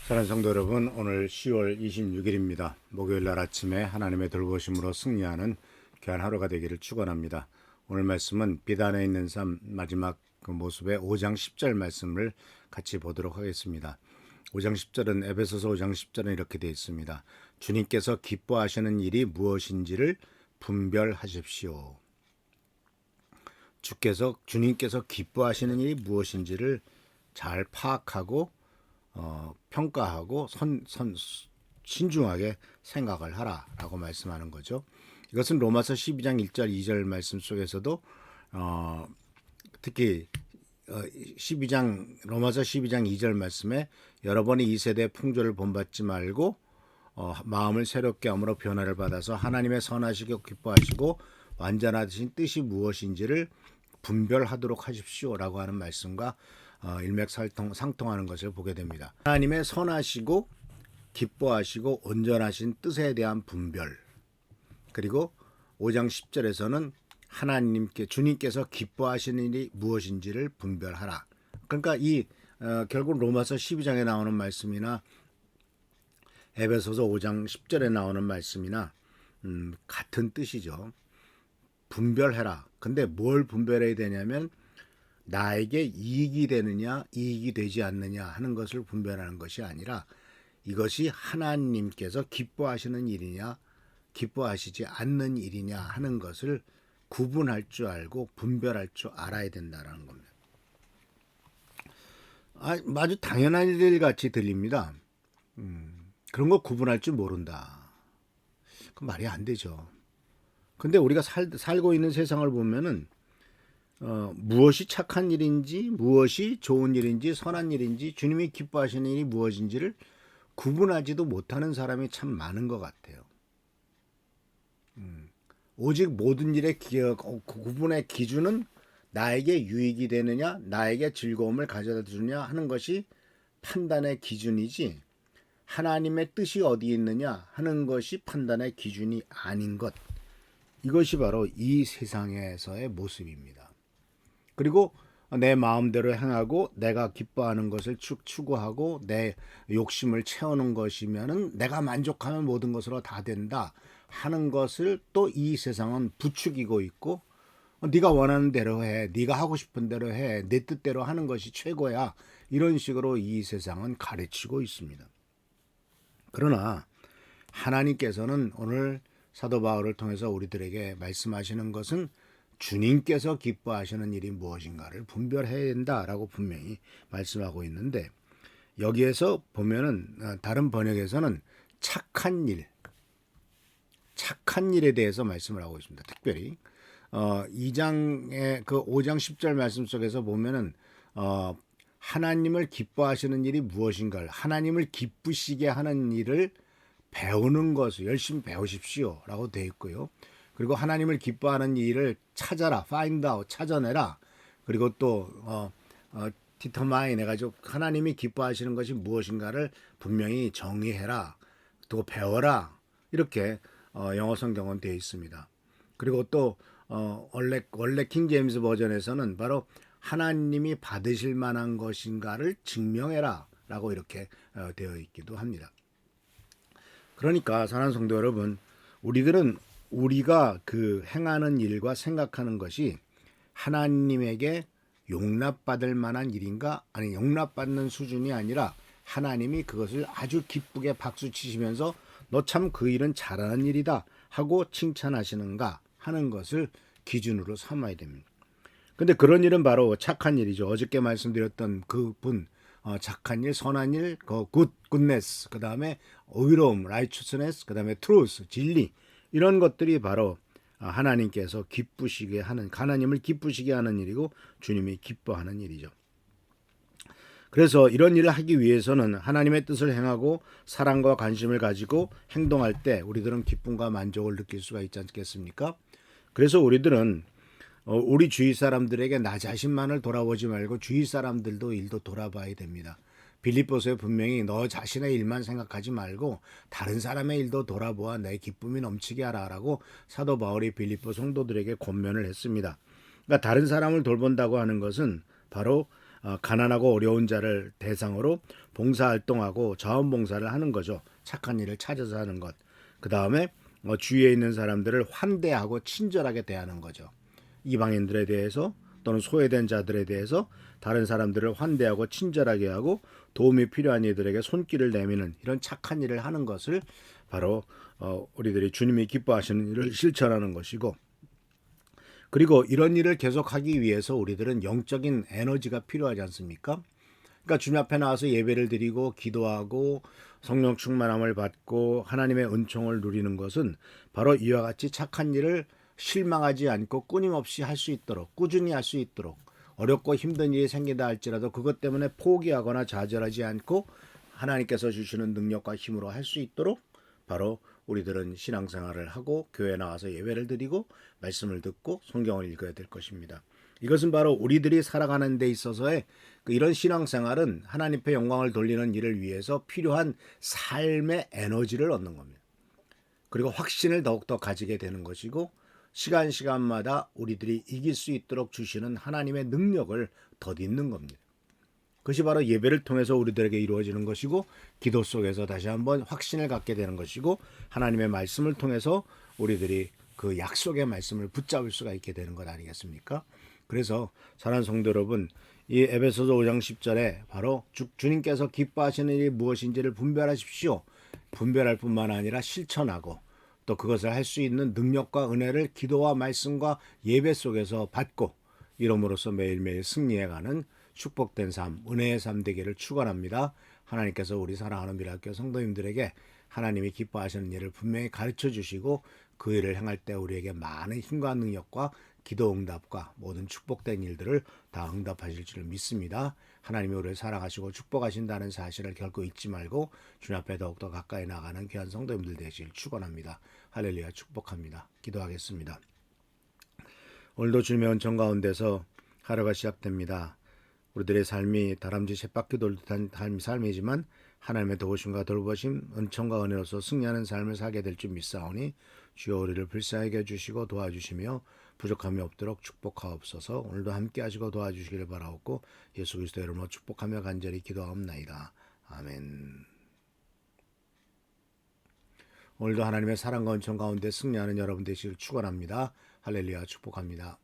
사랑하는 성도 여러분, 오늘 10월 26일입니다. 목요일날 아침에 하나님의 돌보심으로 승리하는 귀한 하루가 되기를 축원합니다. 오늘 말씀은 비단에 있는 삶 마지막 그 모습의 5장 10절 말씀을 같이 보도록 하겠습니다. 5장 10절은 에베소서 5장 10절은 이렇게 되어 있습니다. 주님께서 기뻐하시는 일이 무엇인지를 분별하십시오. 주님께서 기뻐하시는 일이 무엇인지를 잘 파악하고 평가하고 신중하게 생각을 하라라고 말씀하는 거죠. 이것은 로마서 12장 1절 2절 말씀 속에서도 특히 로마서 12장 2절 말씀에 여러분이 이 세대의 풍조를 본받지 말고 마음을 새롭게 함으로 변화를 받아서 하나님의 선하시고 기뻐하시고 완전하신 뜻이 무엇인지를 분별하도록 하십시오라고 하는 말씀과 일맥상통하는 것을 보게 됩니다. 하나님의 선하시고 기뻐하시고 온전하신 뜻에 대한 분별, 그리고 5장 10절에서는 주님께서 기뻐하시는 일이 무엇인지를 분별하라. 그러니까 결국 로마서 12장에 나오는 말씀이나 에베소서 5장 10절에 나오는 말씀이나 같은 뜻이죠. 분별해라. 근데 뭘 분별해야 되냐면 나에게 이익이 되느냐 이익이 되지 않느냐 하는 것을 분별하는 것이 아니라 이것이 하나님께서 기뻐하시는 일이냐 기뻐하시지 않는 일이냐 하는 것을 구분할 줄 알고 분별할 줄 알아야 된다는 겁니다. 아주 당연한 일 같이 들립니다. 그런 거 구분할 줄 모른다. 그 말이 안 되죠. 근데 우리가 살고 있는 세상을 보면은 무엇이 착한 일인지 무엇이 좋은 일인지 선한 일인지 주님이 기뻐하시는 일이 무엇인지를 구분하지도 못하는 사람이 참 많은 것 같아요. 오직 모든 일의 구분의 기준은 나에게 유익이 되느냐 나에게 즐거움을 가져다 주느냐 하는 것이 판단의 기준이지 하나님의 뜻이 어디 있느냐 하는 것이 판단의 기준이 아닌 것, 이것이 바로 이 세상에서의 모습입니다. 그리고 내 마음대로 행하고 내가 기뻐하는 것을 추구하고 내 욕심을 채우는 것이면은 내가 만족하면 모든 것으로 다 된다 하는 것을 또 이 세상은 부추기고 있고, 네가 원하는 대로 해, 네가 하고 싶은 대로 해, 내 뜻대로 하는 것이 최고야, 이런 식으로 이 세상은 가르치고 있습니다. 그러나 하나님께서는 오늘 사도 바울을 통해서 우리들에게 말씀하시는 것은 주님께서 기뻐하시는 일이 무엇인가를 분별해야 된다라고 분명히 말씀하고 있는데, 여기에서 보면은 다른 번역에서는 착한 일에 대해서 말씀을 하고 있습니다. 특별히 2장의 그 5장 10절 말씀 속에서 보면은 하나님을 기뻐하시는 일이 무엇인가를, 하나님을 기쁘시게 하는 일을 배우는 것을 열심히 배우십시오라고 되어 있고요. 그리고 하나님을 기뻐하는 일을 찾아라, find out, 찾아내라. 그리고 또 determine 해가지고 하나님이 기뻐하시는 것이 무엇인가를 분명히 정의해라, 또 배워라, 이렇게 영어 성경은 되어 있습니다. 그리고 또 원래 킹 제임스 버전에서는 바로 하나님이 받으실 만한 것인가를 증명해라 라고 이렇게 되어 있기도 합니다. 그러니까 사랑하는 성도 여러분, 우리가 그 행하는 일과 생각하는 것이 하나님에게 용납받을 만한 일인가, 아니 용납받는 수준이 아니라 하나님이 그것을 아주 기쁘게 박수 치시면서 너 참 그 일은 잘하는 일이다 하고 칭찬하시는가 하는 것을 기준으로 삼아야 됩니다. 근데 그런 일은 바로 착한 일이죠. 어저께 말씀드렸던 그분, 착한 일, 선한 일, goodness, 그 다음에 의로움, righteousness, 그 다음에 truth, 진리, 이런 것들이 바로 하나님께서 기쁘시게 하는, 하나님을 기쁘시게 하는 일이고 주님이 기뻐하는 일이죠. 그래서 이런 일을 하기 위해서는 하나님의 뜻을 행하고 사랑과 관심을 가지고 행동할 때 우리들은 기쁨과 만족을 느낄 수가 있지 않겠습니까? 그래서 우리들은 우리 주위 사람들에게 나 자신만을 돌아보지 말고 주위 사람들도 일도 돌아봐야 됩니다. 빌립보서에 분명히 너 자신의 일만 생각하지 말고 다른 사람의 일도 돌아보아 내 기쁨이 넘치게 하라라고 사도 바울이 빌립보 성도들에게 권면을 했습니다. 그러니까 다른 사람을 돌본다고 하는 것은 바로 가난하고 어려운 자를 대상으로 봉사활동하고 자원봉사를 하는 거죠. 착한 일을 찾아서 하는 것. 그 다음에 주위에 있는 사람들을 환대하고 친절하게 대하는 거죠. 이방인들에 대해서 또는 소외된 자들에 대해서 다른 사람들을 환대하고 친절하게 하고 도움이 필요한 이들에게 손길을 내미는 이런 착한 일을 하는 것을 바로 우리들이 주님이 기뻐하시는 일을 실천하는 것이고, 그리고 이런 일을 계속하기 위해서 우리들은 영적인 에너지가 필요하지 않습니까? 그러니까 주님 앞에 나와서 예배를 드리고 기도하고 성령 충만함을 받고 하나님의 은총을 누리는 것은 바로 이와 같이 착한 일을 실망하지 않고 끊임없이 할 수 있도록, 꾸준히 할 수 있도록, 어렵고 힘든 일이 생기다 할지라도 그것 때문에 포기하거나 좌절하지 않고 하나님께서 주시는 능력과 힘으로 할 수 있도록 바로 우리들은 신앙생활을 하고 교회에 나와서 예배를 드리고 말씀을 듣고 성경을 읽어야 될 것입니다. 이것은 바로 우리들이 살아가는 데 있어서의 이런 신앙생활은 하나님 앞에 영광을 돌리는 일을 위해서 필요한 삶의 에너지를 얻는 겁니다. 그리고 확신을 더욱더 가지게 되는 것이고, 시간마다 우리들이 이길 수 있도록 주시는 하나님의 능력을 덧입는 겁니다. 그것이 바로 예배를 통해서 우리들에게 이루어지는 것이고, 기도 속에서 다시 한번 확신을 갖게 되는 것이고, 하나님의 말씀을 통해서 우리들이 그 약속의 말씀을 붙잡을 수가 있게 되는 것 아니겠습니까? 그래서 사랑하는 성도 여러분, 이 에베소서 5장 10절에 바로 주님께서 기뻐하시는 일이 무엇인지를 분별하십시오. 분별할 뿐만 아니라 실천하고 또 그것을 할 수 있는 능력과 은혜를 기도와 말씀과 예배 속에서 받고 이름으로써 매일매일 승리해가는 축복된 삶, 은혜의 삶 되기를 축원합니다. 하나님께서 우리 사랑하는 미라클 성도님들에게 하나님이 기뻐하시는 일을 분명히 가르쳐 주시고 그 일을 행할 때 우리에게 많은 힘과 능력과 기도 응답과 모든 축복된 일들을 다 응답하실 줄 믿습니다. 하나님이 우리를 사랑하시고 축복하신다는 사실을 결코 잊지 말고 주님 앞에 더욱더 가까이 나가는 귀한 성도님들 되시길 축원합니다. 할렐루야, 축복합니다. 기도하겠습니다. 오늘도 주님의 은총 가운데서 하루가 시작됩니다. 우리들의 삶이 다람쥐 쳇바퀴 돌듯한 삶이지만 하나님의 도우심과 돌보심, 은총과 은혜로서 승리하는 삶을 살게 될 줄 믿사오니 주여 우리를 불쌍하게 해주시고 도와주시며 부족함이 없도록 축복하옵소서. 오늘도 함께 하시고 도와주시기를 바라옵고 예수 그리스도의 이름으로 축복하며 간절히 기도하옵나이다. 아멘. 오늘도 하나님의 사랑과 은총 가운데 승리하는 여러분 되시길 축원합니다. 할렐루야, 축복합니다.